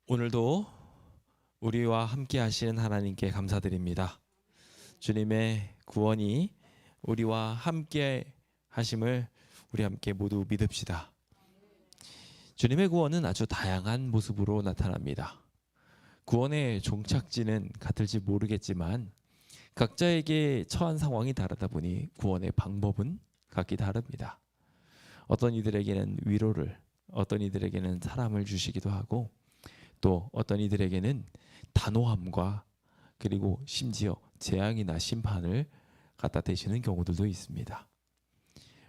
오늘도 우리와 함께 하신 하나님께 감사드립니다. 주님의 구원이 우리와 함께 하심을 우리 함께 모두 믿읍시다. 주님의 구원은 아주 다양한 모습으로 나타납니다. 구원의 종착지는 같을지 모르겠지만 각자에게 처한 상황이 다르다 보니 구원의 방법은 각기 다릅니다. 어떤 이들에게는 위로를, 어떤 이들에게는 사람을 주시기도 하고, 또 어떤 이들에게는 단호함과 그리고 심지어 재앙이나 심판을 갖다 대시는 경우들도 있습니다.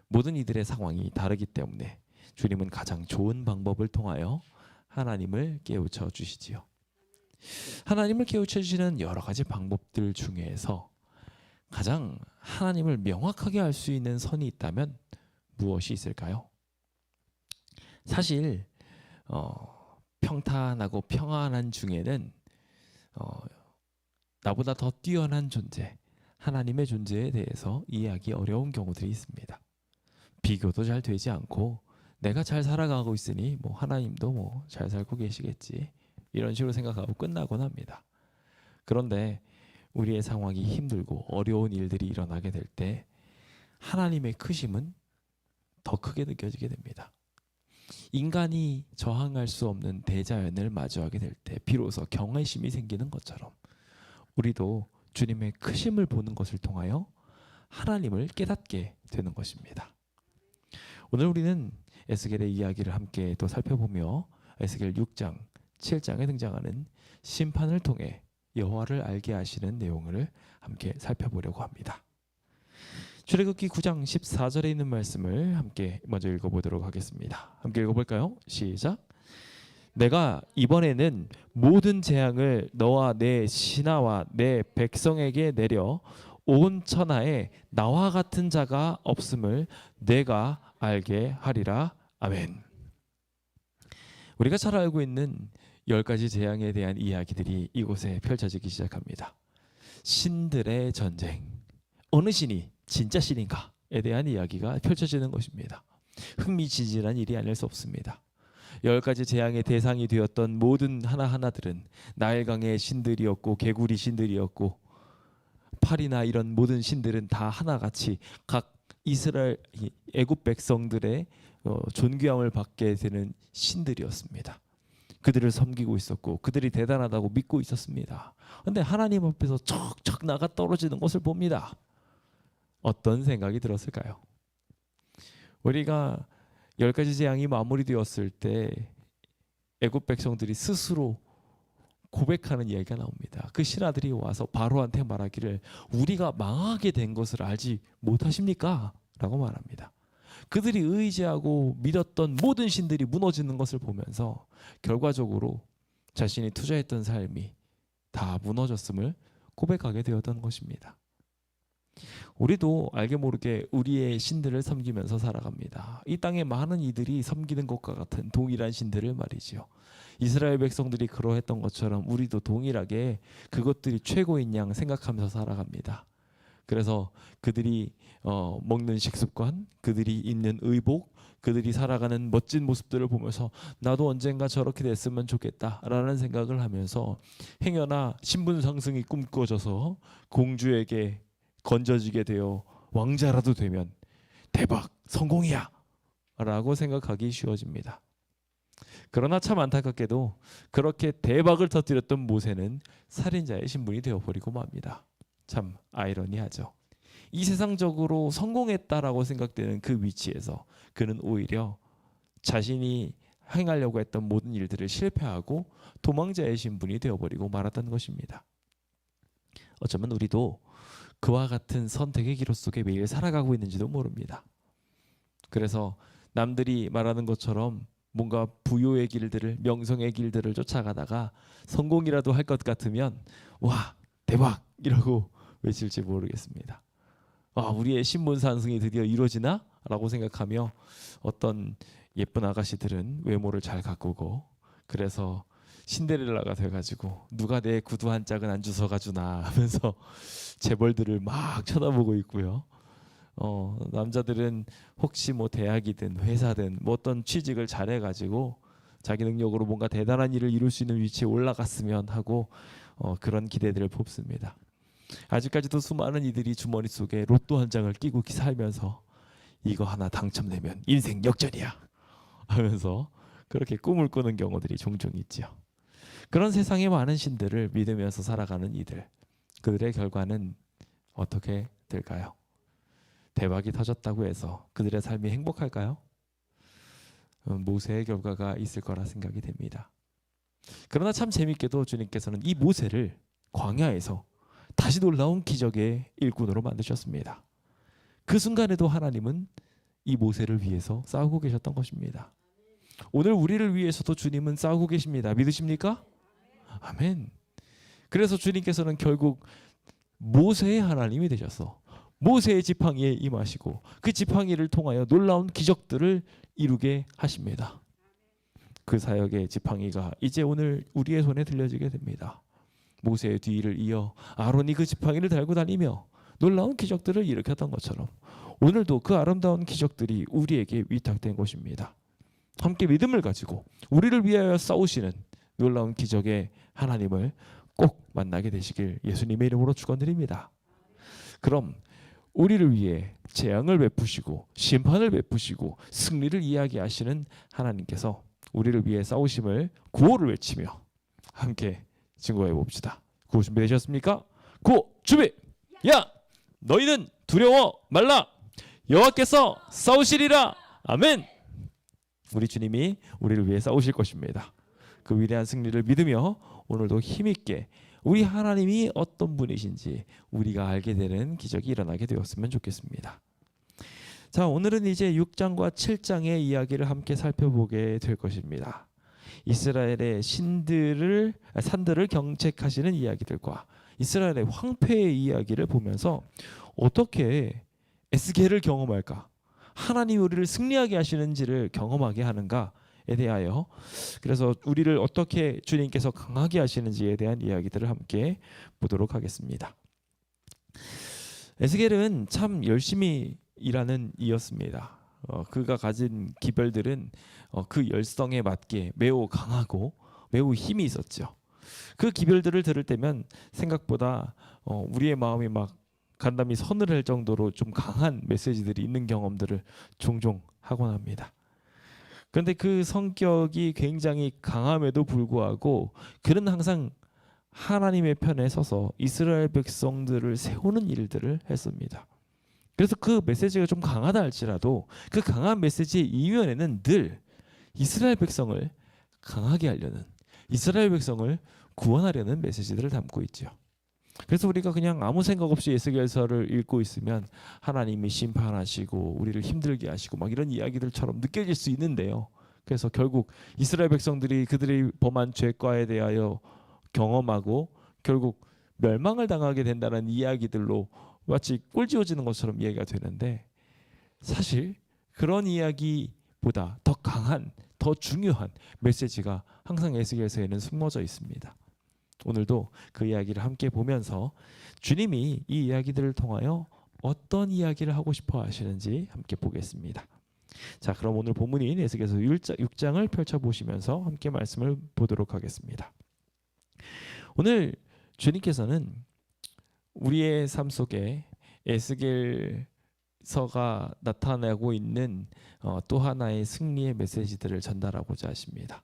모든 이들의 상황이 다르기 때문에 주님은 가장 좋은 방법을 통하여 하나님을 깨우쳐 주시지요. 하나님을 깨우쳐 주시는 여러 가지 방법들 중에서 가장 하나님을 명확하게 알 수 있는 선이 있다면 무엇이 있을까요? 사실 평탄하고 평안한 중에는 나보다 더 뛰어난 존재, 하나님의 존재에 대해서 이해하기 어려운 경우들이 있습니다. 비교도 잘 되지 않고 내가 잘 살아가고 있으니 하나님도 잘 살고 계시겠지, 이런 식으로 생각하고 끝나곤 합니다. 그런데 우리의 상황이 힘들고 어려운 일들이 일어나게 될 때 하나님의 크심은 더 크게 느껴지게 됩니다. 인간이 저항할 수 없는 대자연을 마주하게 될 때 비로소 경외심이 생기는 것처럼 우리도 주님의 크심을 보는 것을 통하여 하나님을 깨닫게 되는 것입니다. 오늘 우리는 에스겔의 이야기를 함께 또 살펴보며 에스겔 6장, 7장에 등장하는 심판을 통해 여호와를 알게 하시는 내용을 함께 살펴보려고 합니다. 출애굽기 9장 14절에 있는 말씀을 함께 먼저 읽어보도록 하겠습니다. 함께 읽어볼까요? 시작. 내가 이번에는 모든 재앙을 너와 내 신하와 내 백성에게 내려 온 천하에 나와 같은 자가 없음을 내가 알게 하리라. 아멘. 우리가 잘 알고 있는 10가지 재앙에 대한 이야기들이 이곳에 펼쳐지기 시작합니다. 신들의 전쟁, 어느 신이 진짜 신인가에 대한 이야기가 펼쳐지는 것입니다. 흥미진진한 일이 아닐 수 없습니다. 10가지 재앙의 대상이 되었던 모든 하나하나들은 나일강의 신들이었고, 개구리 신들이었고, 팔이나 이런 모든 신들은 다 하나같이 각 이스라엘 애굽 백성들의 존귀함을 받게 되는 신들이었습니다. 그들을 섬기고 있었고 그들이 대단하다고 믿고 있었습니다. 그런데 하나님 앞에서 척척 나가 떨어지는 것을 봅니다. 어떤 생각이 들었을까요? 우리가 10가지 재앙이 마무리되었을 때 애굽 백성들이 스스로 고백하는 이야기가 나옵니다. 그 신하들이 와서 바로한테 말하기를 우리가 망하게 된 것을 알지 못하십니까? 라고 말합니다. 그들이 의지하고 믿었던 모든 신들이 무너지는 것을 보면서 결과적으로 자신이 투자했던 삶이 다 무너졌음을 고백하게 되었던 것입니다. 우리도 알게 모르게 우리의 신들을 섬기면서 살아갑니다. 이 땅에 많은 이들이 섬기는 것과 같은 동일한 신들을 말이지요. 이스라엘 백성들이 그러했던 것처럼 우리도 동일하게 그것들이 최고인 양 생각하면서 살아갑니다. 그래서 그들이 먹는 식습관, 그들이 입는 의복, 그들이 살아가는 멋진 모습들을 보면서 나도 언젠가 저렇게 됐으면 좋겠다라는 생각을 하면서 행여나 신분 상승이 꿈꿔져서 공주에게 건져지게 되어 왕자라도 되면 대박, 성공이야 라고 생각하기 쉬워집니다. 그러나 참 안타깝게도 그렇게 대박을 터뜨렸던 모세는 살인자의 신분이 되어버리고 맙니다. 참 아이러니하죠. 이 세상적으로 성공했다라고 생각되는 그 위치에서 그는 오히려 자신이 행하려고 했던 모든 일들을 실패하고 도망자의 신분이 되어버리고 말았던 것입니다. 어쩌면 우리도 그와 같은 선택의 기로 속에 매일 살아가고 있는지도 모릅니다. 그래서 남들이 말하는 것처럼 뭔가 부요의 길들을, 명성의 길들을 쫓아가다가 성공이라도 할 것 같으면 와 대박 이러고 외칠지 모르겠습니다. 우리의 신분 상승이 드디어 이루어지나? 라고 생각하며 어떤 예쁜 아가씨들은 외모를 잘 가꾸고 그래서 신데렐라가 돼가지고 누가 내 구두 한 짝은 안 주워가 주나 하면서 재벌들을 막 쳐다보고 있고요. 남자들은 혹시 대학이든 회사든 어떤 취직을 잘해가지고 자기 능력으로 뭔가 대단한 일을 이룰 수 있는 위치에 올라갔으면 하고 그런 기대들을 품습니다. 아직까지도 수많은 이들이 주머니 속에 로또 한 장을 끼고 살면서 이거 하나 당첨되면 인생 역전이야 하면서 그렇게 꿈을 꾸는 경우들이 종종 있죠. 그런 세상의 많은 신들을 믿으면서 살아가는 이들, 그들의 결과는 어떻게 될까요? 대박이 터졌다고 해서 그들의 삶이 행복할까요? 모세의 결과가 있을 거라 생각이 됩니다. 그러나 참 재밌게도 주님께서는 이 모세를 광야에서 다시 놀라운 기적의 일꾼으로 만드셨습니다. 그 순간에도 하나님은 이 모세를 위해서 싸우고 계셨던 것입니다. 오늘 우리를 위해서도 주님은 싸우고 계십니다. 믿으십니까? 아멘. 그래서 주님께서는 결국 모세의 하나님이 되셔서 모세의 지팡이에 임하시고 그 지팡이를 통하여 놀라운 기적들을 이루게 하십니다. 그 사역의 지팡이가 이제 오늘 우리의 손에 들려지게 됩니다. 모세의 뒤를 이어 아론이 그 지팡이를 달고 다니며 놀라운 기적들을 일으켰던 것처럼 오늘도 그 아름다운 기적들이 우리에게 위탁된 것입니다. 함께 믿음을 가지고 우리를 위하여 싸우시는 놀라운 기적의 하나님을 꼭 만나게 되시길 예수님의 이름으로 축원드립니다. 그럼 우리를 위해 재앙을 베푸시고 심판을 베푸시고 승리를 이야기하시는 하나님께서 우리를 위해 싸우심을 구호를 외치며 함께 증거해 봅시다. 구호 준비되셨습니까? 구호 준비! 야! 너희는 두려워 말라! 여호와께서 싸우시리라! 아멘! 우리 주님이 우리를 위해 싸우실 것입니다. 그 위대한 승리를 믿으며 오늘도 힘있게 우리 하나님이 어떤 분이신지 우리가 알게 되는 기적이 일어나게 되었으면 좋겠습니다. 자, 오늘은 이제 6장과 7장의 이야기를 함께 살펴보게 될 것입니다. 이스라엘의 산들을 경책하시는 이야기들과 이스라엘의 황폐의 이야기를 보면서 어떻게 에스겔을 경험할까? 하나님이 우리를 승리하게 하시는지를 경험하게 하는가에 대하여, 그래서 우리를 어떻게 주님께서 강하게 하시는지에 대한 이야기들을 함께 보도록 하겠습니다. 에스겔은 참 열심히 일하는 이였습니다. 그가 가진 기별들은 그 열성에 맞게 매우 강하고 매우 힘이 있었죠. 그 기별들을 들을 때면 생각보다 우리의 마음이 막 간담이 서늘할 정도로 좀 강한 메시지들이 있는 경험들을 종종 하곤 합니다. 그런데 그 성격이 굉장히 강함에도 불구하고 그는 항상 하나님의 편에 서서 이스라엘 백성들을 세우는 일들을 했습니다. 그래서 그 메시지가 좀 강하다 할지라도 그 강한 메시지의 이면에는 늘 이스라엘 백성을 강하게 하려는, 이스라엘 백성을 구원하려는 메시지들을 담고 있죠. 그래서 우리가 그냥 아무 생각 없이 에스겔서를 읽고 있으면 하나님이 심판하시고 우리를 힘들게 하시고 막 이런 이야기들처럼 느껴질 수 있는데요. 그래서 결국 이스라엘 백성들이 그들이 범한 죄과에 대하여 경험하고 결국 멸망을 당하게 된다는 이야기들로 마치 꼴지어지는 것처럼 이야기가 되는데, 사실 그런 이야기보다 더 강한, 더 중요한 메시지가 항상 에스겔서에는 숨어져 있습니다. 오늘도 그 이야기를 함께 보면서 주님이 이 이야기들을 통하여 어떤 이야기를 하고 싶어 하시는지 함께 보겠습니다. 자, 그럼 오늘 본문인 에스겔서 6장을 펼쳐보시면서 함께 말씀을 보도록 하겠습니다. 오늘 주님께서는 우리의 삶 속에 에스겔서가 나타내고 있는 또 하나의 승리의 메시지들을 전달하고자 하십니다.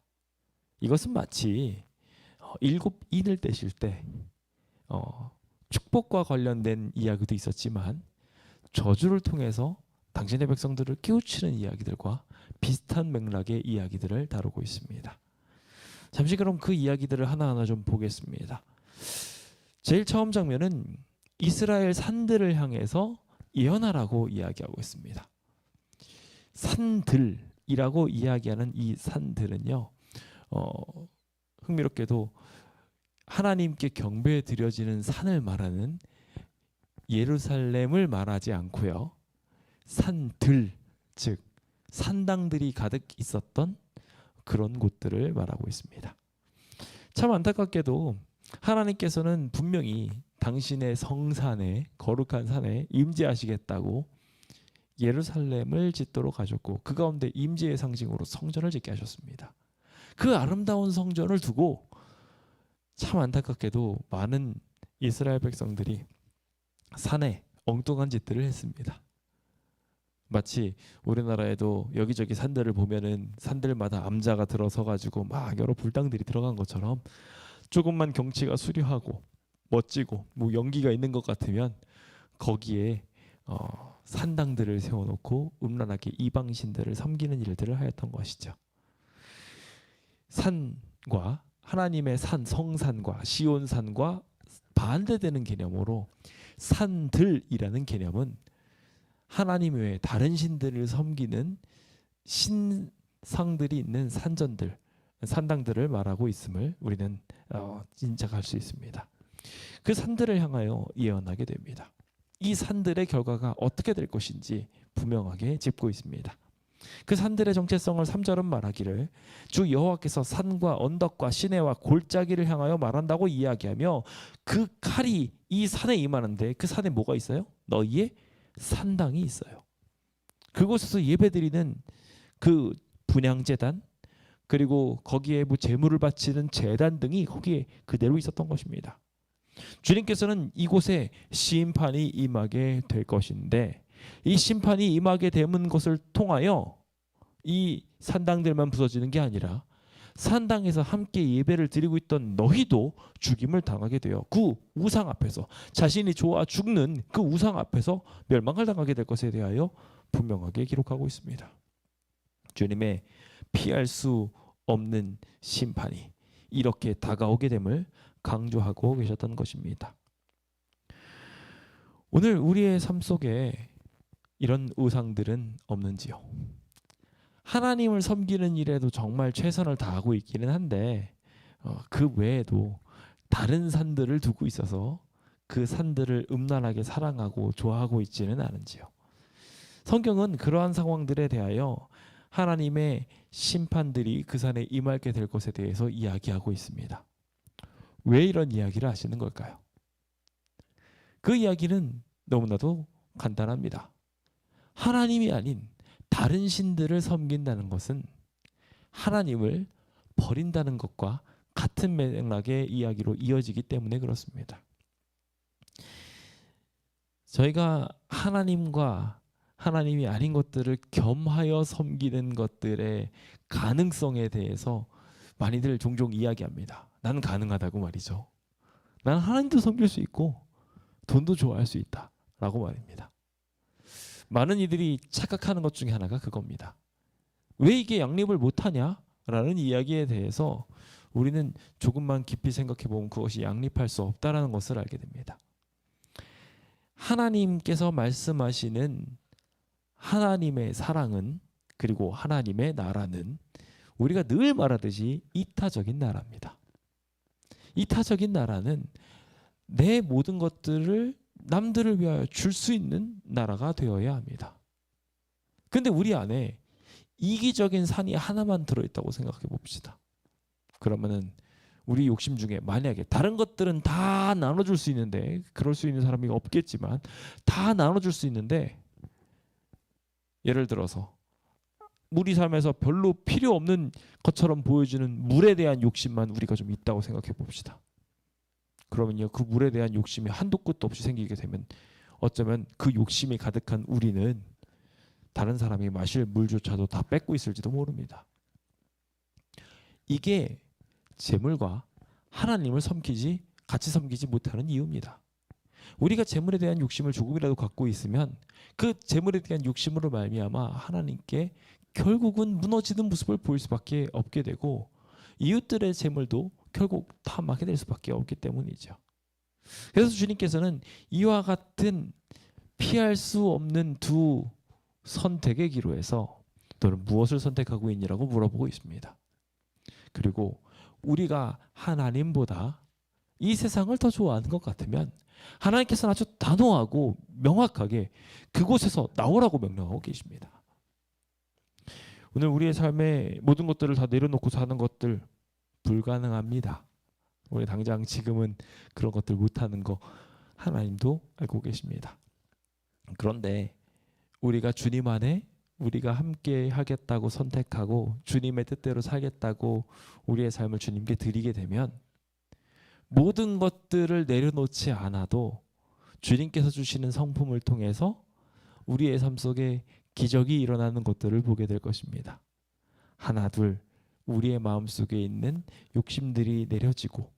이것은 마치 일곱 인을 떼실 때 축복과 관련된 이야기도 있었지만 저주를 통해서 당신의 백성들을 깨우치는 이야기들과 비슷한 맥락의 이야기들을 다루고 있습니다. 잠시 그럼 그 이야기들을 하나하나 좀 보겠습니다. 제일 처음 장면은 이스라엘 산들을 향해서 예언하라고 이야기하고 있습니다. 산들이라고 이야기하는 이 산들은요, 흥미롭게도 하나님께 경배에 드려지는 산을 말하는 예루살렘을 말하지 않고요, 산들, 즉 산당들이 가득 있었던 그런 곳들을 말하고 있습니다. 참 안타깝게도 하나님께서는 분명히 당신의 성산에, 거룩한 산에 임재하시겠다고 예루살렘을 짓도록 하셨고 그 가운데 임재의 상징으로 성전을 짓게 하셨습니다. 그 아름다운 성전을 두고 참 안타깝게도 많은 이스라엘 백성들이 산에 엉뚱한 짓들을 했습니다. 마치 우리나라에도 여기저기 산들을 보면은 산들마다 암자가 들어서 가지고 막 여러 불당들이 들어간 것처럼 조금만 경치가 수려하고 멋지고 뭐 연기가 있는 것 같으면 거기에 산당들을 세워놓고 음란하게 이방신들을 섬기는 일들을 하였던 것이죠. 산과 하나님의 산, 성산과 시온산과 반대되는 개념으로 산들이라는 개념은 하나님 외에 다른 신들을 섬기는 신상들이 있는 산전들, 산당들을 말하고 있음을 우리는 인정할 수 있습니다. 그 산들을 향하여 예언하게 됩니다. 이 산들의 결과가 어떻게 될 것인지 분명하게 짚고 있습니다. 그 산들의 정체성을 3절은 말하기를 주 여호와께서 산과 언덕과 시내와 골짜기를 향하여 말한다고 이야기하며 그 칼이 이 산에 임하는데 그 산에 뭐가 있어요? 너희의 산당이 있어요. 그곳에서 예배드리는 그 분향제단 그리고 거기에 뭐 제물을 바치는 제단 등이 거기에 그대로 있었던 것입니다. 주님께서는 이곳에 심판이 임하게 될 것인데 이 심판이 임하게 되는 것을 통하여 이 산당들만 부서지는 게 아니라 산당에서 함께 예배를 드리고 있던 너희도 죽임을 당하게 되어 그 우상 앞에서 자신이 좋아 죽는 그 우상 앞에서 멸망을 당하게 될 것에 대하여 분명하게 기록하고 있습니다. 주님의 피할 수 없는 심판이 이렇게 다가오게 됨을 강조하고 계셨던 것입니다. 오늘 우리의 삶 속에 이런 우상들은 없는지요? 하나님을 섬기는 일에도 정말 최선을 다하고 있기는 한데 그 외에도 다른 산들을 두고 있어서 그 산들을 음란하게 사랑하고 좋아하고 있지는 않은지요? 성경은 그러한 상황들에 대하여 하나님의 심판들이 그 산에 임하게 될 것에 대해서 이야기하고 있습니다. 왜 이런 이야기를 하시는 걸까요? 그 이야기는 너무나도 간단합니다. 하나님이 아닌 다른 신들을 섬긴다는 것은 하나님을 버린다는 것과 같은 맥락의 이야기로 이어지기 때문에 그렇습니다. 저희가 하나님과 하나님이 아닌 것들을 겸하여 섬기는 것들의 가능성에 대해서 많이들 종종 이야기합니다. 난 가능하다고 말이죠. 난 하나님도 섬길 수 있고 돈도 좋아할 수 있다라고 말입니다. 많은 이들이 착각하는 것 중에 하나가 그겁니다. 왜 이게 양립을 못하냐라는 이야기에 대해서 우리는 조금만 깊이 생각해 보면 그것이 양립할 수 없다라는 것을 알게 됩니다. 하나님께서 말씀하시는 하나님의 사랑은 그리고 하나님의 나라는 우리가 늘 말하듯이 이타적인 나라입니다. 이타적인 나라는 내 모든 것들을 남들을 위하여 줄 수 있는 나라가 되어야 합니다. 근데 우리 안에 이기적인 산이 하나만 들어있다고 생각해 봅시다. 그러면은 우리 욕심 중에 만약에 다른 것들은 다 나눠줄 수 있는데 그럴 수 있는 사람이 없겠지만 다 나눠줄 수 있는데 예를 들어서 우리 삶에서 별로 필요 없는 것처럼 보여지는 물에 대한 욕심만 우리가 좀 있다고 생각해 봅시다. 그러면요 그 물에 대한 욕심이 한도 끝도 없이 생기게 되면 어쩌면 그 욕심이 가득한 우리는 다른 사람이 마실 물조차도 다 뺏고 있을지도 모릅니다. 이게 재물과 하나님을 같이 섬기지 못하는 이유입니다. 우리가 재물에 대한 욕심을 조금이라도 갖고 있으면 그 재물에 대한 욕심으로 말미암아 하나님께 결국은 무너지는 모습을 보일 수밖에 없게 되고 이웃들의 재물도 결국 탐하게 될 수밖에 없기 때문이죠. 그래서 주님께서는 이와 같은 피할 수 없는 두 선택의 기로에서 너는 무엇을 선택하고 있니라고 물어보고 있습니다. 그리고 우리가 하나님보다 이 세상을 더 좋아하는 것 같으면 하나님께서는 아주 단호하고 명확하게 그곳에서 나오라고 명령하고 계십니다. 오늘 우리의 삶에 모든 것들을 다 내려놓고 사는 것들 불가능합니다. 우리 당장 지금은 그런 것들 못하는 거 하나님도 알고 계십니다. 그런데 우리가 주님 안에 우리가 함께 하겠다고 선택하고 주님의 뜻대로 살겠다고 우리의 삶을 주님께 드리게 되면 모든 것들을 내려놓지 않아도 주님께서 주시는 성품을 통해서 우리의 삶 속에 기적이 일어나는 것들을 보게 될 것입니다. 하나 둘 우리의 마음속에 있는 욕심들이 내려지고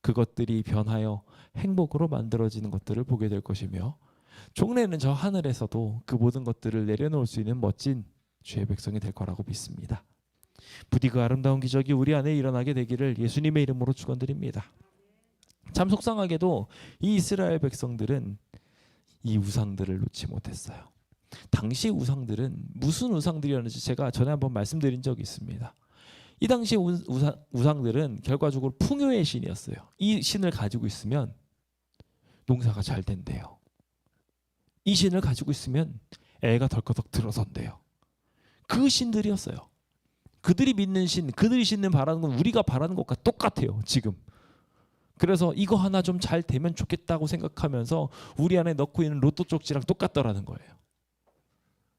그것들이 변하여 행복으로 만들어지는 것들을 보게 될 것이며 종래는 저 하늘에서도 그 모든 것들을 내려놓을 수 있는 멋진 주의 백성이 될 거라고 믿습니다. 부디 그 아름다운 기적이 우리 안에 일어나게 되기를 예수님의 이름으로 축원드립니다. 참 속상하게도 이 이스라엘 백성들은 이 우상들을 놓지 못했어요. 당시 우상들은 무슨 우상들이었는지 제가 전에 한번 말씀드린 적이 있습니다. 이 당시 우상들은 결과적으로 풍요의 신이었어요. 이 신을 가지고 있으면 농사가 잘 된대요. 이 신을 가지고 있으면 애가 덜커덕 들어선대요. 그 신들이었어요. 그들이 믿는 신, 그들이 신는 바라는 건 우리가 바라는 것과 똑같아요. 지금. 그래서 이거 하나 좀 잘 되면 좋겠다고 생각하면서 우리 안에 넣고 있는 로또 쪽지랑 똑같더라는 거예요.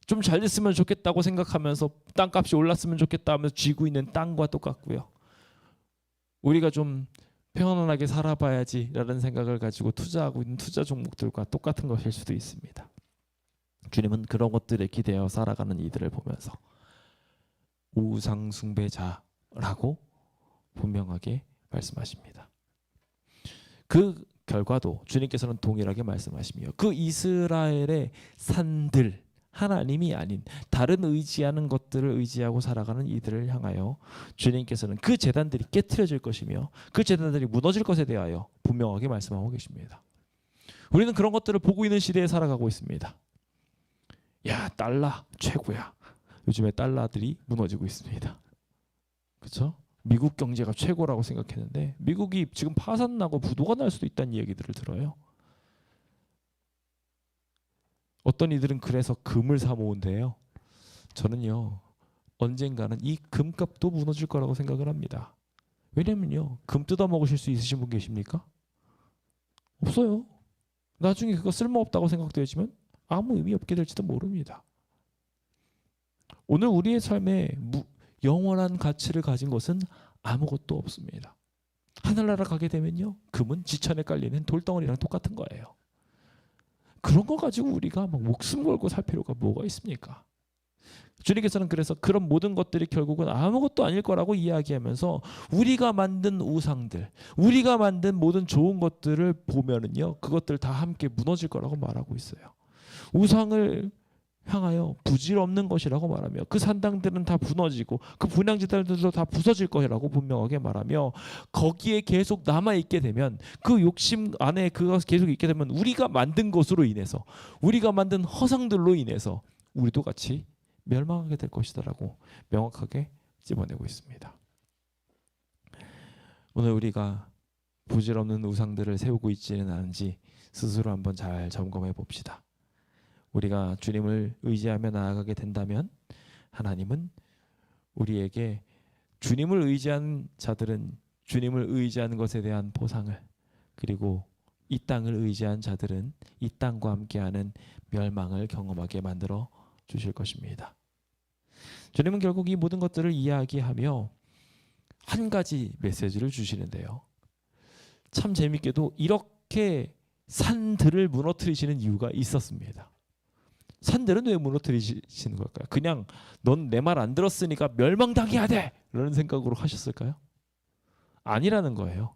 좀 잘 됐으면 좋겠다고 생각하면서 땅값이 올랐으면 좋겠다 하면서 쥐고 있는 땅과 똑같고요. 우리가 좀 평안하게 살아봐야지라는 생각을 가지고 투자하고 있는 투자 종목들과 똑같은 것일 수도 있습니다. 주님은 그런 것들에 기대어 살아가는 이들을 보면서 우상 숭배자라고 분명하게 말씀하십니다. 그 결과도 주님께서는 동일하게 말씀하시며 그 이스라엘의 산들 하나님이 아닌 다른 의지하는 것들을 의지하고 살아가는 이들을 향하여 주님께서는 그 제단들이 깨트려질 것이며 그 제단들이 무너질 것에 대하여 분명하게 말씀하고 계십니다. 우리는 그런 것들을 보고 있는 시대에 살아가고 있습니다. 야, 달러 최고야. 요즘에 달러들이 무너지고 있습니다. 그렇죠? 미국 경제가 최고라고 생각했는데 미국이 지금 파산나고 부도가 날 수도 있다는 얘기들을 들어요. 어떤 이들은 그래서 금을 사 모은대요. 저는요 언젠가는 이 금값도 무너질 거라고 생각을 합니다. 왜냐면요 금 뜯어 먹으실 수 있으신 분 계십니까? 없어요. 나중에 그거 쓸모없다고 생각되지만 아무 의미 없게 될지도 모릅니다. 오늘 우리의 삶에 영원한 가치를 가진 것은 아무것도 없습니다. 하늘나라 가게 되면요 금은 지천에 깔리는 돌덩어리랑 똑같은 거예요. 그런 거 가지고 우리가 막 목숨 걸고 살 필요가 뭐가 있습니까? 주님께서는 그래서 그런 모든 것들이 결국은 아무것도 아닐 거라고 이야기하면서 우리가 만든 우상들, 우리가 만든 모든 좋은 것들을 보면은요 그것들 다 함께 무너질 거라고 말하고 있어요. 우상을 향하여 부질없는 것이라고 말하며 그 산당들은 다 무너지고 그 분향지들도 다 부서질 거라고 분명하게 말하며 거기에 계속 남아있게 되면 그 욕심 안에 그가 계속 있게 되면 우리가 만든 것으로 인해서 우리가 만든 허상들로 인해서 우리도 같이 멸망하게 될 것이다라고 명확하게 집어내고 있습니다. 오늘 우리가 부질없는 우상들을 세우고 있지는 않은지 스스로 한번 잘 점검해 봅시다. 우리가 주님을 의지하며 나아가게 된다면 하나님은 우리에게 주님을 의지한 자들은 주님을 의지하는 것에 대한 보상을 그리고 이 땅을 의지한 자들은 이 땅과 함께하는 멸망을 경험하게 만들어 주실 것입니다. 주님은 결국 이 모든 것들을 이야기하며 한 가지 메시지를 주시는데요. 참 재밌게도 이렇게 산들을 무너뜨리시는 이유가 있었습니다. 산들은 왜 무너뜨리시는 걸까요? 그냥 넌 내 말 안 들었으니까 멸망당해야 돼! 라는 생각으로 하셨을까요? 아니라는 거예요.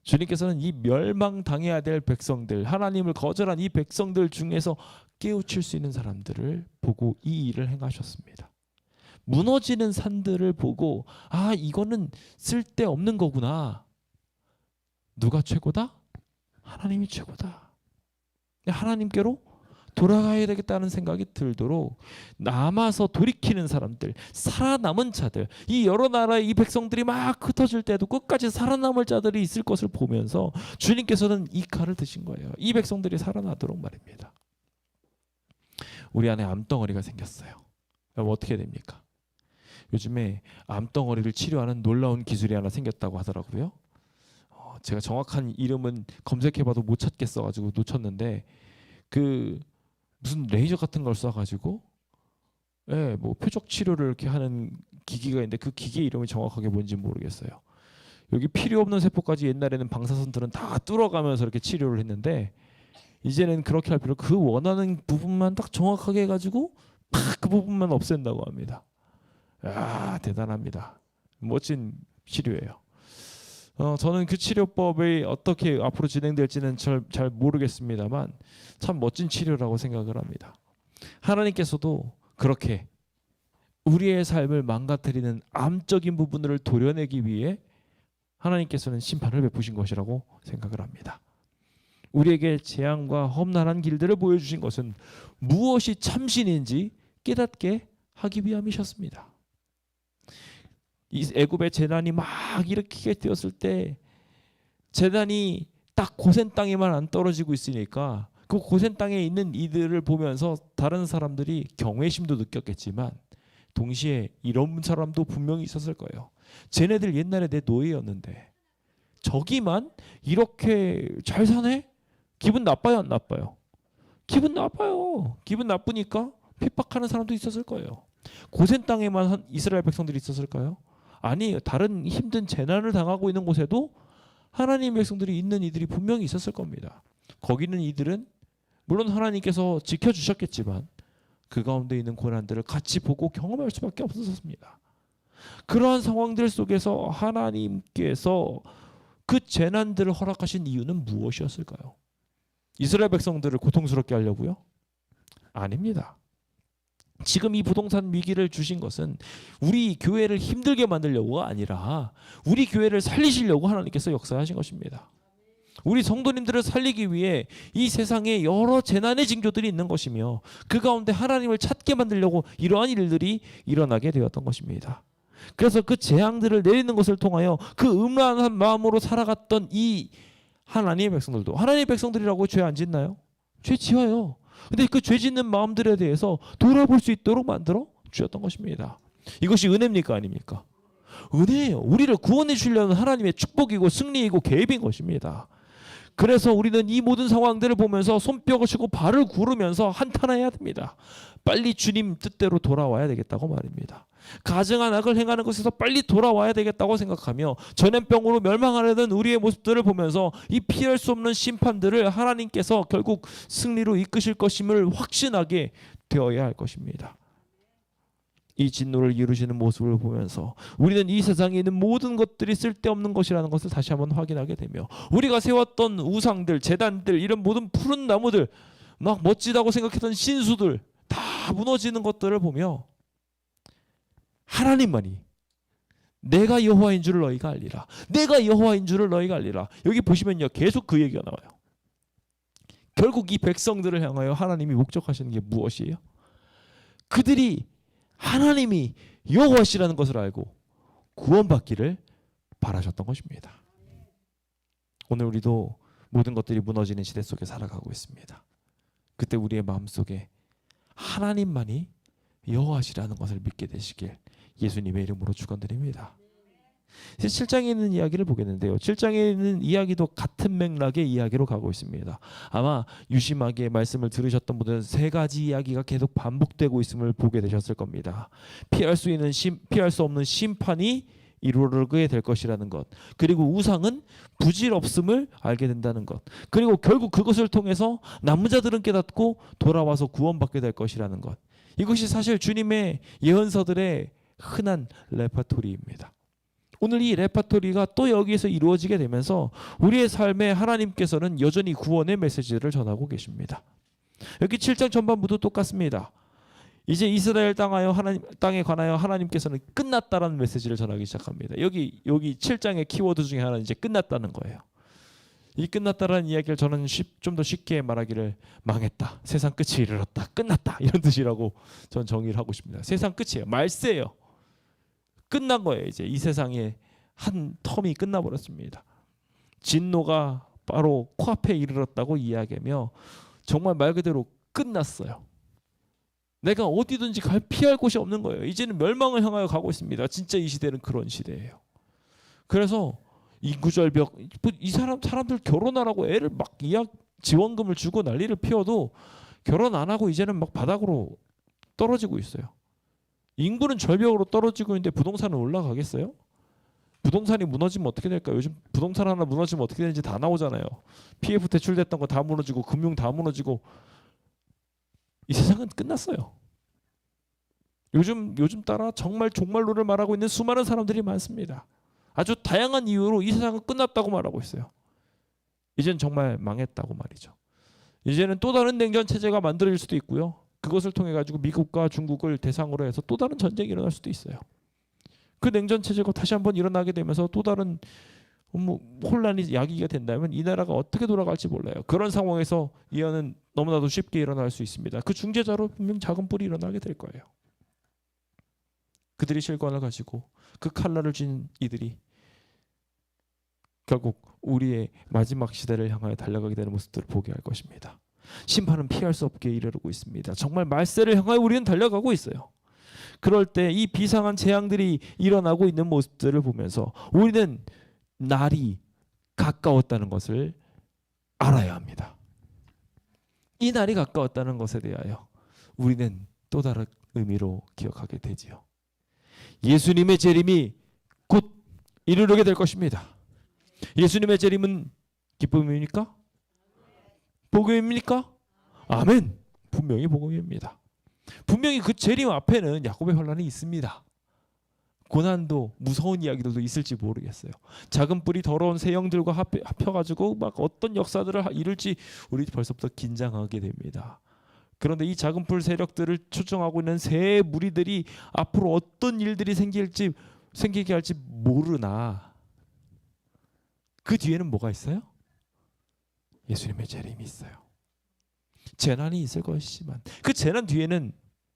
주님께서는 이 멸망당해야 될 백성들, 하나님을 거절한 이 백성들 중에서 깨우칠 수 있는 사람들을 보고 이 일을 행하셨습니다. 무너지는 산들을 보고 아 이거는 쓸데없는 거구나. 누가 최고다? 하나님이 최고다. 하나님께로 돌아가야 되겠다는 생각이 들도록 남아서 돌이키는 사람들, 살아남은 자들, 이 여러 나라의 이 백성들이 막 흩어질 때도 끝까지 살아남을 자들이 있을 것을 보면서 주님께서는 이 칼을 드신 거예요. 이 백성들이 살아나도록 말입니다. 우리 안에 암덩어리가 생겼어요. 그럼 어떻게 됩니까? 요즘에 암덩어리를 치료하는 놀라운 기술이 하나 생겼다고 하더라고요. 제가 정확한 이름은 검색해봐도 못 찾겠어가지고 놓쳤는데 그 무슨 레이저 같은 걸 쏴가지고 예, 뭐 표적 치료를 이렇게 하는 기기가 있는데 그 기계 이름이 정확하게 뭔지 모르겠어요. 여기 필요 없는 세포까지 옛날에는 방사선들은 다 뚫어가면서 이렇게 치료를 했는데 이제는 그렇게 할 필요 없고 그 원하는 부분만 딱 정확하게 해가지고 팍 그 부분만 없앤다고 합니다. 아, 대단합니다. 멋진 치료예요. 저는 그 치료법이 어떻게 앞으로 진행될지는 잘 모르겠습니다만 참 멋진 치료라고 생각을 합니다. 하나님께서도 그렇게 우리의 삶을 망가뜨리는 암적인 부분을 도려내기 위해 하나님께서는 심판을 베푸신 것이라고 생각을 합니다. 우리에게 재앙과 험난한 길들을 보여주신 것은 무엇이 참신인지 깨닫게 하기 위함이셨습니다. 이 애굽의 재난이 막 일으키게 되었을 때 재난이 딱 고센 땅에만 안 떨어지고 있으니까 그 고센 땅에 있는 이들을 보면서 다른 사람들이 경외심도 느꼈겠지만 동시에 이런 사람도 분명히 있었을 거예요. 쟤네들 옛날에 내 노예였는데 저기만 이렇게 잘 사네? 기분 나빠요, 안 나빠요? 기분 나빠요. 기분 나쁘니까 핍박하는 사람도 있었을 거예요. 고센 땅에만 이스라엘 백성들이 있었을까요? 아니에요. 다른 힘든 재난을 당하고 있는 곳에도 하나님의 백성들이 있는 이들이 분명히 있었을 겁니다. 거기 있는 이들은 물론 하나님께서 지켜주셨겠지만 그 가운데 있는 고난들을 같이 보고 경험할 수밖에 없었습니다. 그러한 상황들 속에서 하나님께서 그 재난들을 허락하신 이유는 무엇이었을까요? 이스라엘 백성들을 고통스럽게 하려고요? 아닙니다. 지금 이 부동산 위기를 주신 것은 우리 교회를 힘들게 만들려고가 아니라 우리 교회를 살리시려고 하나님께서 역사하신 것입니다. 우리 성도님들을 살리기 위해 이 세상에 여러 재난의 징조들이 있는 것이며 그 가운데 하나님을 찾게 만들려고 이러한 일들이 일어나게 되었던 것입니다. 그래서 그 재앙들을 내리는 것을 통하여 그 음란한 마음으로 살아갔던 이 하나님의 백성들도 하나님의 백성들이라고 죄 안 짓나요? 죄 지어요. 근데 그 죄 짓는 마음들에 대해서 돌아볼 수 있도록 만들어 주셨던 것입니다. 이것이 은혜입니까 아닙니까? 은혜예요. 우리를 구원해 주려는 하나님의 축복이고 승리이고 계획인 것입니다. 그래서 우리는 이 모든 상황들을 보면서 손뼉을 치고 발을 구르면서 한탄해야 됩니다. 빨리 주님 뜻대로 돌아와야 되겠다고 말입니다. 가증한 악을 행하는 것에서 빨리 돌아와야 되겠다고 생각하며 전염병으로 멸망하려는 우리의 모습들을 보면서 이 피할 수 없는 심판들을 하나님께서 결국 승리로 이끄실 것임을 확신하게 되어야 할 것입니다. 이 진노를 이루시는 모습을 보면서 우리는 이 세상에 있는 모든 것들이 쓸데없는 것이라는 것을 다시 한번 확인하게 되며 우리가 세웠던 우상들, 제단들, 이런 모든 푸른 나무들, 막 멋지다고 생각했던 신수들 다 무너지는 것들을 보며 하나님만이 내가 여호와인 줄을 너희가 알리라. 내가 여호와인 줄을 너희가 알리라. 여기 보시면요, 계속 그 얘기가 나와요. 결국 이 백성들을 향하여 하나님이 목적하시는 게 무엇이에요? 그들이 하나님이 여호와시라는 것을 알고 구원받기를 바라셨던 것입니다. 오늘 우리도 모든 것들이 무너지는 시대 속에 살아가고 있습니다. 그때 우리의 마음속에 하나님만이 여호와시라는 것을 믿게 되시길 예수님의 이름으로 축원드립니다. 7장에 있는 이야기를 보겠는데요. 7장에 있는 이야기도 같은 맥락의 이야기로 가고 있습니다. 아마 유심하게 말씀을 들으셨던 분들은 세 가지 이야기가 계속 반복되고 있음을 보게 되셨을 겁니다. 피할 수 없는 심판이 이루어지게 될 것이라는 것, 그리고 우상은 부질없음을 알게 된다는 것, 그리고 결국 그것을 통해서 남은 자들은 깨닫고 돌아와서 구원받게 될 것이라는 것. 이것이 사실 주님의 예언서들의 흔한 레퍼토리입니다. 오늘 이 레퍼토리가 또 여기에서 이루어지게 되면서 우리의 삶에 하나님께서는 여전히 구원의 메시지를 전하고 계십니다. 여기 7장 전반부도 똑같습니다. 이제 이스라엘 땅에 관하여 하나님께서는 끝났다라는 메시지를 전하기 시작합니다. 여기 7장의 키워드 중에 하나는 이제 끝났다는 거예요. 이 끝났다라는 이야기를 저는 좀 더 쉽게 말하기를 망했다, 세상 끝이 이르렀다, 끝났다, 이런 뜻이라고 전 정의를 하고 싶습니다. 세상 끝이에요. 말세예요. 끝난 거예요. 이제 이 세상의 한 텀이 끝나버렸습니다. 진노가 바로 코앞에 이르렀다고 이야기하며 정말 말 그대로 끝났어요. 내가 어디든지 피할 곳이 없는 거예요. 이제는 멸망을 향하여 가고 있습니다. 진짜 이 시대는 그런 시대예요. 그래서 인구절벽, 이 사람들 결혼하라고 애를 막 지원금을 주고 난리를 피워도 결혼 안 하고 이제는 막 바닥으로 떨어지고 있어요. 인구는 절벽으로 떨어지고 있는데 부동산은 올라가겠어요? 부동산이 무너지면 어떻게 될까요? 요즘 부동산 하나 무너지면 어떻게 되는지 다 나오잖아요. PF 대출됐던 거 다 무너지고 금융 다 무너지고 이 세상은 끝났어요. 요즘 따라 정말 종말론을 말하고 있는 수많은 사람들이 많습니다. 아주 다양한 이유로 이 세상은 끝났다고 말하고 있어요. 이젠 정말 망했다고 말이죠. 이제는 또 다른 냉전 체제가 만들어질 수도 있고요. 그것을 통해 가지고 미국과 중국을 대상으로 해서 또 다른 전쟁이 일어날 수도 있어요. 그 냉전 체제가 다시 한번 일어나게 되면서 또 다른 혼란이 야기가 된다면 이 나라가 어떻게 돌아갈지 몰라요. 그런 상황에서 이어는 너무나도 쉽게 일어날 수 있습니다. 그 중재자로 분명 작은 뿔이 일어나게 될 거예요. 그들이 실권을 가지고 그 칼날을 쥔 이들이 결국 우리의 마지막 시대를 향하여 달려가게 되는 모습들을 보게 할 것입니다. 심판은 피할 수 없게 이르르고 있습니다. 정말 말세를 향하여 우리는 달려가고 있어요. 그럴 때 이 비상한 재앙들이 일어나고 있는 모습들을 보면서 우리는 날이 가까웠다는 것을 알아야 합니다. 이 날이 가까웠다는 것에 대하여 우리는 또 다른 의미로 기억하게 되지요. 예수님의 재림이 곧 이르게 될 것입니다. 예수님의 재림은 기쁨입니까? 복음입니까? 아멘. 분명히 복음입니다. 분명히 그 재림 앞에는 야곱의 환란이 있습니다. 고난도 무서운 이야기들도 있을지 모르겠어요. 작은 뿔이 더러운 새 영들과 합혀가지고 막 어떤 역사들을 이룰지 우리 벌써부터 긴장하게 됩니다. 그런데 이 작은 뿔 세력들을 초청하고 있는 새 무리들이 앞으로 어떤 일들이 생기게 할지 모르나 그 뒤에는 뭐가 있어요? 예수님의 재림이 있어요. 재난이 있을 것이지만 그 재난 뒤에는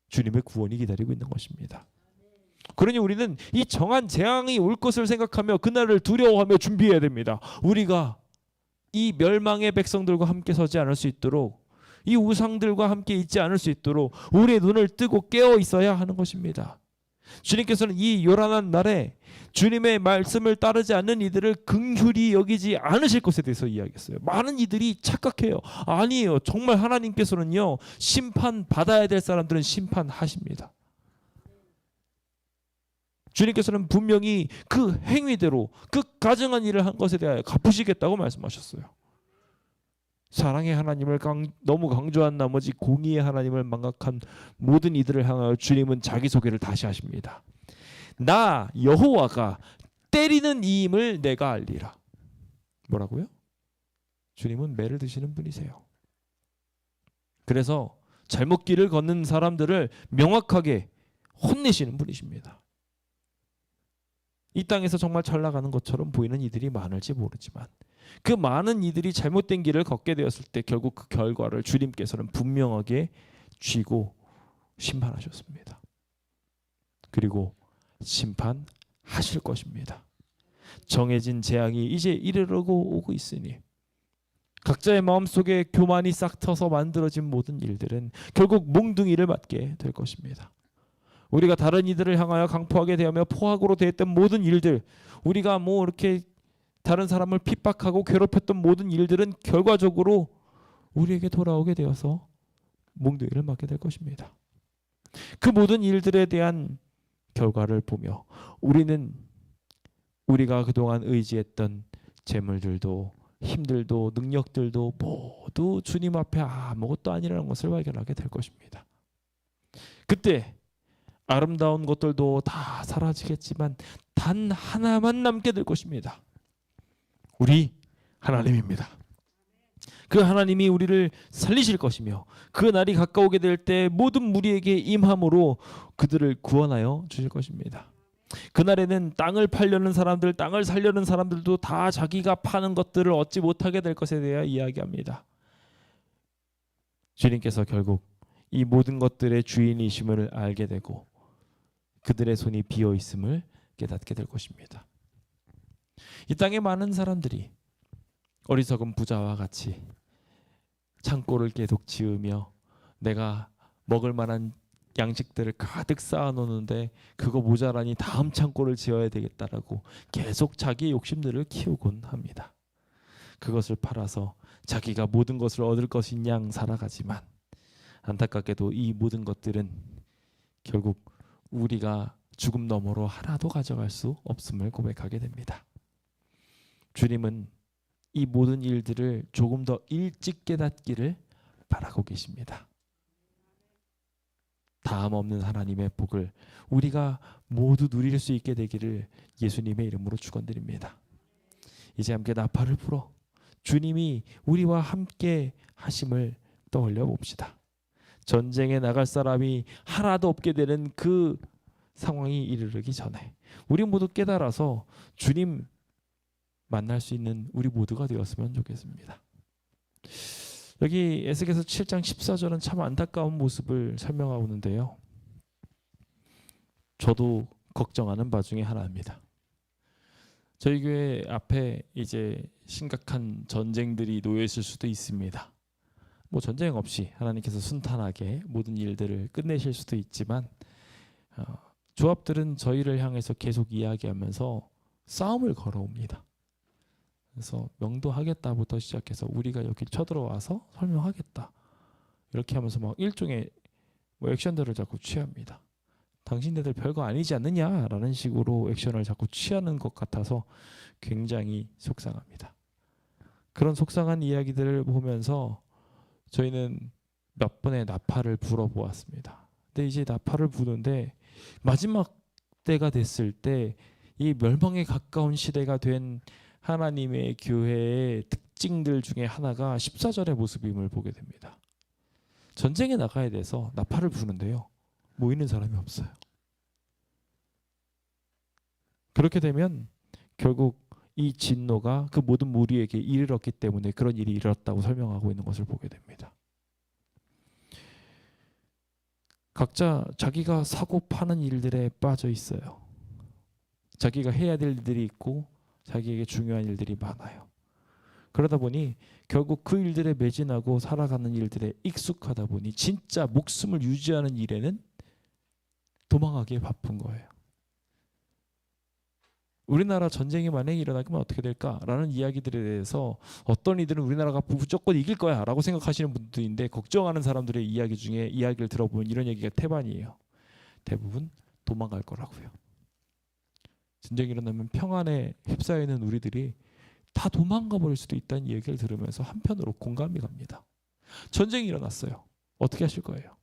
주님의 구원이 기다리고 있는 것입니다. 그러니 우리는 이 정한 재앙이 올 것을 생각하며 그날을 두려워하며 준비해야 됩니다. 우리가 이 멸망의 백성들과 함께 서지 않을 수 있도록 이 우상들과 함께 있지 않을 수 있도록 우리의 눈을 뜨고 깨어 있어야 하는 것입니다. 주님께서는 이 요란한 날에 주님의 말씀을 따르지 않는 이들을 긍휼히 여기지 않으실 것에 대해서 이야기했어요. 많은 이들이 착각해요. 아니에요. 정말 하나님께서는요, 심판받아야 될 사람들은 심판하십니다. 주님께서는 분명히 그 행위대로 그 가증한 일을 한 것에 대하여 갚으시겠다고 말씀하셨어요. 사랑의 하나님을 너무 강조한 나머지 공의의 하나님을 망각한 모든 이들을 향하여 주님은 자기소개를 다시 하십니다. 나 여호와가 때리는 이임을 내가 알리라. 뭐라고요? 주님은 매를 드시는 분이세요. 그래서 잘못 길을 걷는 사람들을 명확하게 혼내시는 분이십니다. 이 땅에서 정말 잘 나가는 것처럼 보이는 이들이 많을지 모르지만 그 많은 이들이 잘못된 길을 걷게 되었을 때 결국 그 결과를 주님께서는 분명하게 쥐고 심판하셨습니다. 그리고 심판하실 것입니다. 정해진 재앙이 이제 이르르고 오고 있으니 각자의 마음속에 교만이 싹 터서 만들어진 모든 일들은 결국 몽둥이를 맞게 될 것입니다. 우리가 다른 이들을 향하여 강포하게 되며 포악으로 대했던 모든 일들, 우리가 이렇게 다른 사람을 핍박하고 괴롭혔던 모든 일들은 결과적으로 우리에게 돌아오게 되어서 몽둥이를 맞게 될 것입니다. 그 모든 일들에 대한 결과를 보며 우리는 우리가 그동안 의지했던 재물들도 힘들도 능력들도 모두 주님 앞에 아무것도 아니라는 것을 발견하게 될 것입니다. 그때 아름다운 것들도 다 사라지겠지만 단 하나만 남게 될 것입니다. 우리 하나님입니다. 그 하나님이 우리를 살리실 것이며 그 날이 가까우게 될 때 모든 무리에게 임함으로 그들을 구원하여 주실 것입니다. 그날에는 땅을 팔려는 사람들, 땅을 살려는 사람들도 다 자기가 파는 것들을 얻지 못하게 될 것에 대해 이야기합니다. 주님께서 결국 이 모든 것들의 주인이심을 알게 되고 그들의 손이 비어 있음을 깨닫게 될 것입니다. 이 땅에 많은 사람들이 어리석은 부자와 같이 창고를 계속 지으며 내가 먹을 만한 양식들을 가득 쌓아 놓는데 그거 모자라니 다음 창고를 지어야 되겠다라고 계속 자기의 욕심들을 키우곤 합니다. 그것을 팔아서 자기가 모든 것을 얻을 것인 양 살아가지만 안타깝게도 이 모든 것들은 결국 우리가 죽음 너머로 하나도 가져갈 수 없음을 고백하게 됩니다. 주님은 이 모든 일들을 조금 더 일찍 깨닫기를 바라고 계십니다. 다음 없는 하나님의 복을 우리가 모두 누릴 수 있게 되기를 예수님의 이름으로 축원드립니다. 이제 함께 나팔을 불어 주님이 우리와 함께 하심을 떠올려 봅시다. 전쟁에 나갈 사람이 하나도 없게 되는 그 상황이 이르기 전에 우리 모두 깨달아서 주님 만날 수 있는 우리 모두가 되었으면 좋겠습니다. 여기 에스겔서 7장 14절은 참 안타까운 모습을 설명하고 있는데요. 저도 걱정하는 바 중에 하나입니다. 저희 교회 앞에 이제 심각한 전쟁들이 놓여 있을 수도 있습니다. 뭐 전쟁 없이 하나님께서 순탄하게 모든 일들을 끝내실 수도 있지만 조합들은 저희를 향해서 계속 이야기하면서 싸움을 걸어옵니다. 그래서 명도하겠다부터 시작해서 우리가 여기 쳐들어와서 설명하겠다 이렇게 하면서 막 일종의 뭐 액션들을 자꾸 취합니다. 당신네들 별거 아니지 않느냐라는 식으로 액션을 자꾸 취하는 것 같아서 굉장히 속상합니다. 그런 속상한 이야기들을 보면서 저희는 몇 번의 나팔을 불어보았습니다. 근데 이제 나팔을 부는데 마지막 때가 됐을 때 이 멸망에 가까운 시대가 된 하나님의 교회의 특징들 중에 하나가 14절의 모습임을 보게 됩니다. 전쟁에 나가야 돼서 나팔을 부는데요. 모이는 사람이 없어요. 그렇게 되면 결국 이 진노가 그 모든 무리에게 이르렀기 때문에 그런 일이 일어났다고 설명하고 있는 것을 보게 됩니다. 각자 자기가 사고 파는 일들에 빠져 있어요. 자기가 해야 될 일들이 있고 자기에게 중요한 일들이 많아요. 그러다 보니 결국 그 일들에 매진하고 살아가는 일들에 익숙하다 보니 진짜 목숨을 유지하는 일에는 도망하기에 바쁜 거예요. 우리나라 전쟁이 만약에 일어나면 어떻게 될까라는 이야기들에 대해서 어떤 이들은 우리나라가 무조건 이길 거야 라고 생각하시는 분들인데 걱정하는 사람들의 이야기 중에 이야기를 들어보면 이런 얘기가 태반이에요. 대부분 도망갈 거라고요. 전쟁이 일어나면 평안에 휩싸여 있는 우리들이 다 도망가 버릴 수도 있다는 얘기를 들으면서 한편으로 공감이 갑니다. 전쟁이 일어났어요. 어떻게 하실 거예요?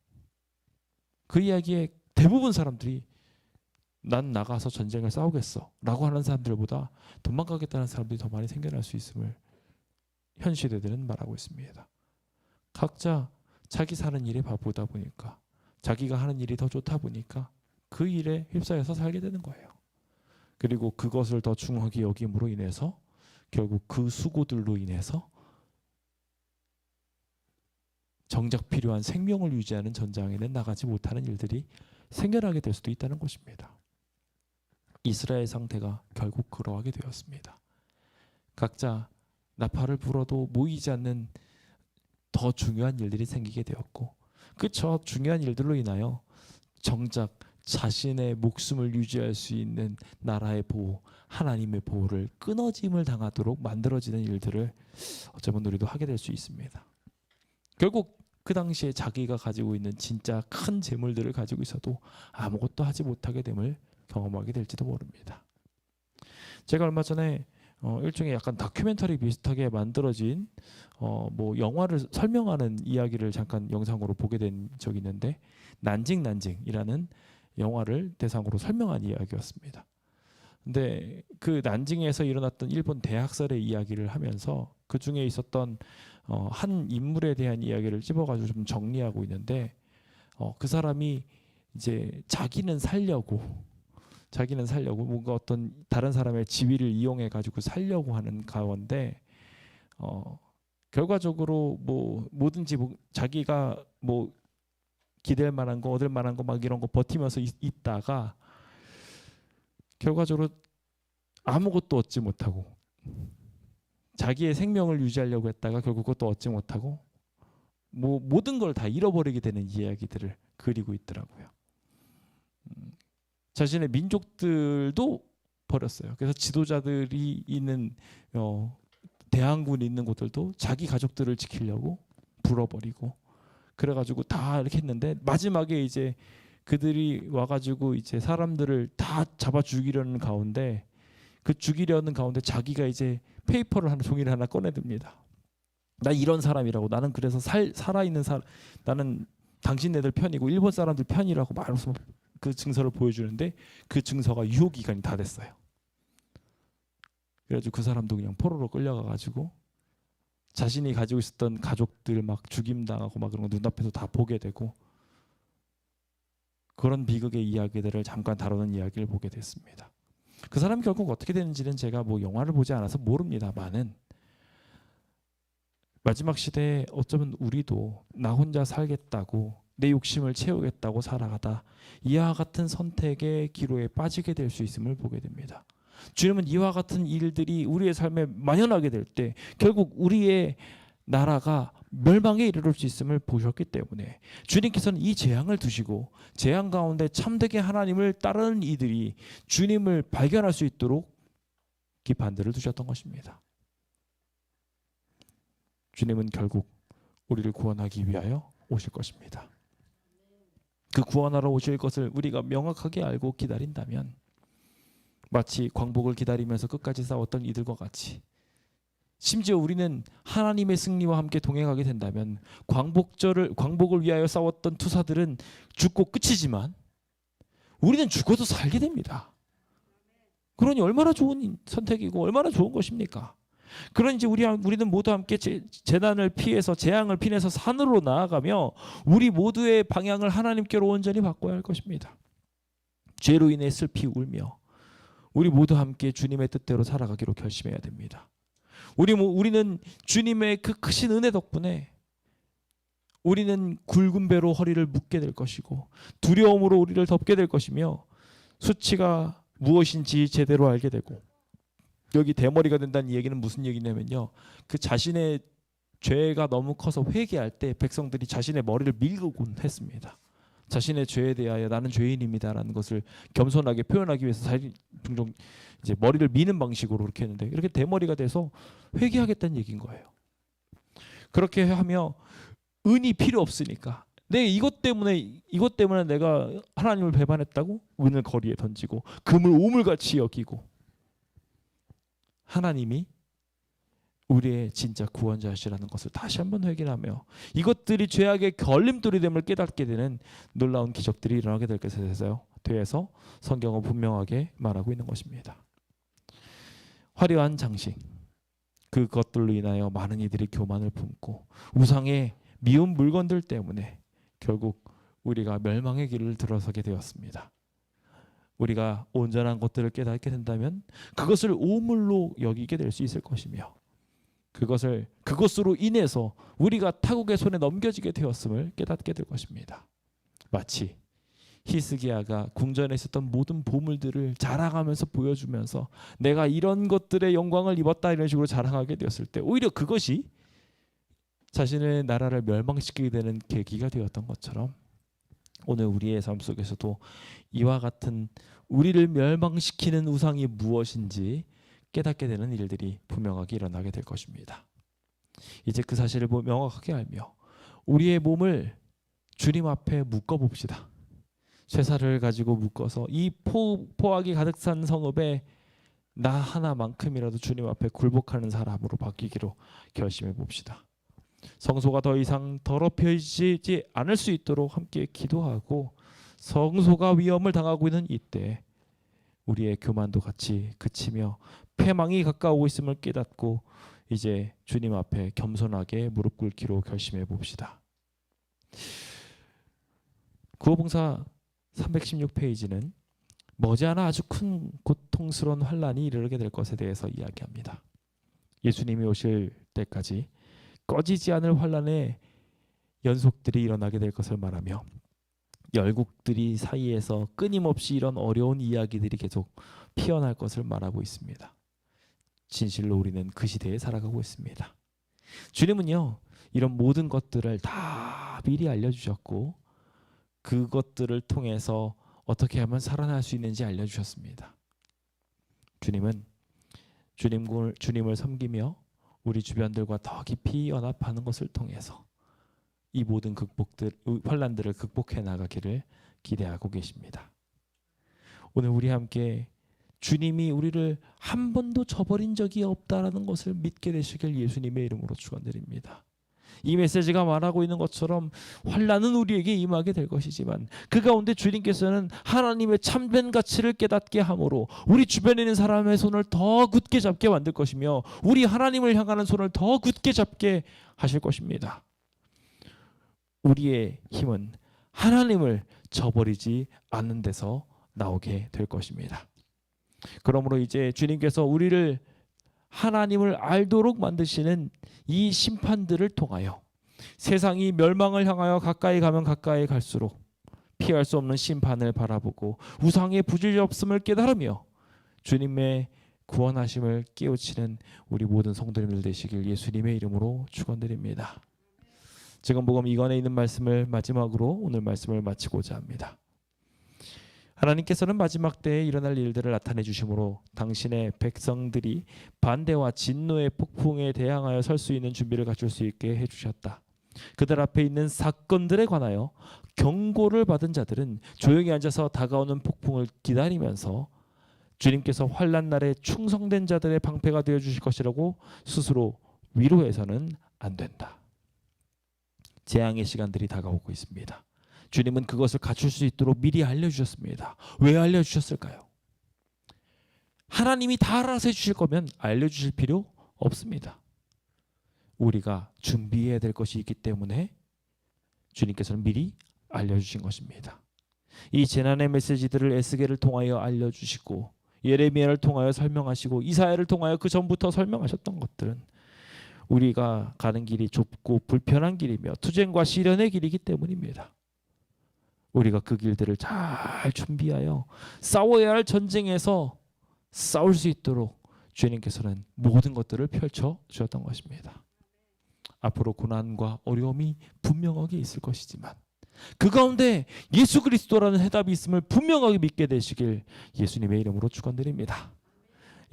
그 이야기에 대부분 사람들이 난 나가서 전쟁을 싸우겠어 라고 하는 사람들보다 도망가겠다는 사람들이 더 많이 생겨날 수 있음을 현 시대들은 말하고 있습니다. 각자 자기 사는 일에 바쁘다 보니까 자기가 하는 일이 더 좋다 보니까 그 일에 휩싸여서 살게 되는 거예요. 그리고 그것을 더 중요하게 여김으로 인해서 결국 그 수고들로 인해서 정작 필요한 생명을 유지하는 전장에는 나가지 못하는 일들이 생겨나게 될 수도 있다는 것입니다. 이스라엘 상태가 결국 그러하게 되었습니다. 각자 나팔을 불어도 모이지 않는 더 중요한 일들이 생기게 되었고 그저 중요한 일들로 인하여 정작 자신의 목숨을 유지할 수 있는 나라의 보호, 하나님의 보호를 끊어짐을 당하도록 만들어지는 일들을 어쩌면 우리도 하게 될 수 있습니다. 결국 그 당시에 자기가 가지고 있는 진짜 큰 재물들을 가지고 있어도 아무것도 하지 못하게 됨을 경험하게 될지도 모릅니다. 제가 얼마 전에 일종의 약간 다큐멘터리 비슷하게 만들어진 뭐 영화를 설명하는 이야기를 잠깐 영상으로 보게 된 적이 있는데 난징이라는 영화를 대상으로 설명한 이야기였습니다. 근데 그 난징에서 일어났던 일본 대학살의 이야기를 하면서 그 중에 있었던 한 인물에 대한 이야기를 집어가지고 좀 정리하고 있는데 그 사람이 이제 자기는 살려고 뭔가 어떤 다른 사람의 지위를 이용해 가지고 살려고 하는 가운데 결과적으로 뭐 뭐든지 자기가 뭐 기댈 만한 거 얻을 만한 거 막 이런 거 버티면서 있다가 결과적으로 아무것도 얻지 못하고 자기의 생명을 유지하려고 했다가 결국 그것도 얻지 못하고 뭐 모든 걸 다 잃어버리게 되는 이야기들을 그리고 있더라고요. 자신의 민족들도 버렸어요. 그래서 지도자들이 있는 대항군이 있는 곳들도 자기 가족들을 지키려고 불어버리고 그래가지고 다 이렇게 했는데 마지막에 이제 그들이 와가지고 이제 사람들을 다 잡아 죽이려는 가운데 자기가 이제 페이퍼를 하나 종이를 하나 꺼내듭니다. 나 이런 사람이라고, 나는 그래서 살아있는 사람, 나는 당신네들 편이고 일본 사람들 편이라고 말해서 그 증서를 보여주는데 그 증서가 유효 기간이 다 됐어요. 그래가지고 그 사람도 그냥 포로로 끌려가가지고 자신이 가지고 있었던 가족들 막 죽임당하고 막 그런 거 눈앞에서 다 보게 되고, 그런 비극의 이야기들을 잠깐 다루는 이야기를 보게 됐습니다. 그 사람이 결국 어떻게 되는지는 제가 뭐 영화를 보지 않아서 모릅니다만은, 마지막 시대에 어쩌면 우리도 나 혼자 살겠다고, 내 욕심을 채우겠다고 살아가다 이와 같은 선택의 기로에 빠지게 될 수 있음을 보게 됩니다. 주님은 이와 같은 일들이 우리의 삶에 만연하게 될 때 결국 우리의 나라가 멸망에 이르를 수 있음을 보셨기 때문에 주님께서는 이 재앙을 두시고 재앙 가운데 참되게 하나님을 따르는 이들이 주님을 발견할 수 있도록 기판들을 두셨던 것입니다. 주님은 결국 우리를 구원하기 위하여 오실 것입니다. 그 구원하러 오실 것을 우리가 명확하게 알고 기다린다면, 마치 광복을 기다리면서 끝까지 싸웠던 이들과 같이, 심지어 우리는 하나님의 승리와 함께 동행하게 된다면 광복을 위하여 싸웠던 투사들은 죽고 끝이지만 우리는 죽어도 살게 됩니다. 그러니 얼마나 좋은 선택이고 얼마나 좋은 것입니까? 그러니 우리는 모두 함께 재난을 피해서, 재앙을 피해서 산으로 나아가며 우리 모두의 방향을 하나님께로 온전히 바꿔야 할 것입니다. 죄로 인해 슬피 울며 우리 모두 함께 주님의 뜻대로 살아가기로 결심해야 됩니다. 우리는 주님의 그 크신 은혜 덕분에 우리는 굵은 배로 허리를 묶게 될 것이고 두려움으로 우리를 덮게 될 것이며, 수치가 무엇인지 제대로 알게 되고, 여기 대머리가 된다는 얘기는 무슨 얘기냐면요, 그 자신의 죄가 너무 커서 회개할 때 백성들이 자신의 머리를 밀곤 했습니다. 자신의 죄에 대하여 나는 죄인입니다라는 것을 겸손하게 표현하기 위해서 종종 이제 머리를 미는 방식으로 그렇게 했는데, 이렇게 대머리가 돼서 회개하겠다는 얘기인 거예요. 그렇게 하며 은이 필요 없으니까, 이것 때문에 내가 하나님을 배반했다고 은을 거리에 던지고 금을 오물같이 여기고, 하나님이 우리의 진짜 구원자시라는 것을 다시 한번 확인하며 이것들이 죄악의 걸림돌이 됨을 깨닫게 되는 놀라운 기적들이 일어나게 될 것에 대해서 성경은 분명하게 말하고 있는 것입니다. 화려한 장식, 그것들로 인하여 많은 이들이 교만을 품고 우상의 미운 물건들 때문에 결국 우리가 멸망의 길을 들어서게 되었습니다. 우리가 온전한 것들을 깨닫게 된다면 그것을 오물로 여기게 될 수 있을 것이며, 그것으로 인해서 우리가 타국의 손에 넘겨지게 되었음을 깨닫게 될 것입니다. 마치 히스기야가 궁전에 있었던 모든 보물들을 자랑하면서 보여주면서 내가 이런 것들의 영광을 입었다 이런 식으로 자랑하게 되었을 때 오히려 그것이 자신의 나라를 멸망시키게 되는 계기가 되었던 것처럼, 오늘 우리의 삶 속에서도 이와 같은 우리를 멸망시키는 우상이 무엇인지 깨닫게 되는 일들이 분명하게 일어나게 될 것입니다. 이제 그 사실을 명확하게 알며 우리의 몸을 주님 앞에 묶어봅시다. 쇠사를 가지고 묶어서 이 포악이 가득 찬 성읍에 나 하나만큼이라도 주님 앞에 굴복하는 사람으로 바뀌기로 결심해 봅시다. 성소가 더 이상 더럽혀지지 않을 수 있도록 함께 기도하고, 성소가 위험을 당하고 있는 이때 우리의 교만도 같이 그치며 패망이 가까우고 있음을 깨닫고 이제 주님 앞에 겸손하게 무릎 꿇기로 결심해 봅시다. 구호봉사 316페이지는 머지않아 아주 큰 고통스러운 환란이 이르게 될 것에 대해서 이야기합니다. 예수님이 오실 때까지 꺼지지 않을 환란의 연속들이 일어나게 될 것을 말하며, 열국들이 사이에서 끊임없이 이런 어려운 이야기들이 계속 피어날 것을 말하고 있습니다. 진실로 우리는 그 시대에 살아가고 있습니다. 주님은요, 이런 모든 것들을 다 미리 알려주셨고 그것들을 통해서 어떻게 하면 살아날 수 있는지 알려주셨습니다. 주님은 주님을 섬기며 우리 주변들과 더 깊이 연합하는 것을 통해서 이 모든 환란들을 극복해 나가기를 기대하고 계십니다. 오늘 우리 함께 주님이 우리를 한 번도 저버린 적이 없다라는 것을 믿게 되시길 예수님의 이름으로 축원드립니다. 이 메시지가 말하고 있는 것처럼 환난은 우리에게 임하게 될 것이지만 그 가운데 주님께서는 하나님의 참된 가치를 깨닫게 함으로 우리 주변에 있는 사람의 손을 더 굳게 잡게 만들 것이며 우리 하나님을 향하는 손을 더 굳게 잡게 하실 것입니다. 우리의 힘은 하나님을 저버리지 않는 데서 나오게 될 것입니다. 그러므로 이제 주님께서 우리를 하나님을 알도록 만드시는 이 심판들을 통하여 세상이 멸망을 향하여 가까이 가면 가까이 갈수록 피할 수 없는 심판을 바라보고 우상의 부질없음을 깨달으며 주님의 구원하심을 깨우치는 우리 모든 성도님들 되시길 예수님의 이름으로 축원드립니다. 지금 복음 2권에 있는 말씀을 마지막으로 오늘 말씀을 마치고자 합니다. 하나님께서는 마지막 때에 일어날 일들을 나타내 주심으로 당신의 백성들이 반대와 진노의 폭풍에 대항하여 설 수 있는 준비를 갖출 수 있게 해주셨다. 그들 앞에 있는 사건들에 관하여 경고를 받은 자들은 조용히 앉아서 다가오는 폭풍을 기다리면서 주님께서 환난 날에 충성된 자들의 방패가 되어 주실 것이라고 스스로 위로해서는 안 된다. 재앙의 시간들이 다가오고 있습니다. 주님은 그것을 갖출 수 있도록 미리 알려주셨습니다. 왜 알려주셨을까요? 하나님이 다 알아서 해주실 거면 알려주실 필요 없습니다. 우리가 준비해야 될 것이 있기 때문에 주님께서는 미리 알려주신 것입니다. 이 재난의 메시지들을 에스겔을 통하여 알려주시고 예레미야를 통하여 설명하시고 이사야를 통하여 그 전부터 설명하셨던 것들은 우리가 가는 길이 좁고 불편한 길이며 투쟁과 시련의 길이기 때문입니다. 우리가 그 길들을 잘 준비하여 싸워야 할 전쟁에서 싸울 수 있도록 주님께서는 모든 것들을 펼쳐 주셨던 것입니다. 앞으로 고난과 어려움이 분명하게 있을 것이지만 그 가운데 예수 그리스도라는 해답이 있음을 분명하게 믿게 되시길 예수님의 이름으로 축원드립니다.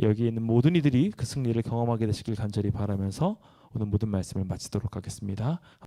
여기 있는 모든 이들이 그 승리를 경험하게 되시길 간절히 바라면서 오늘 모든 말씀을 마치도록 하겠습니다.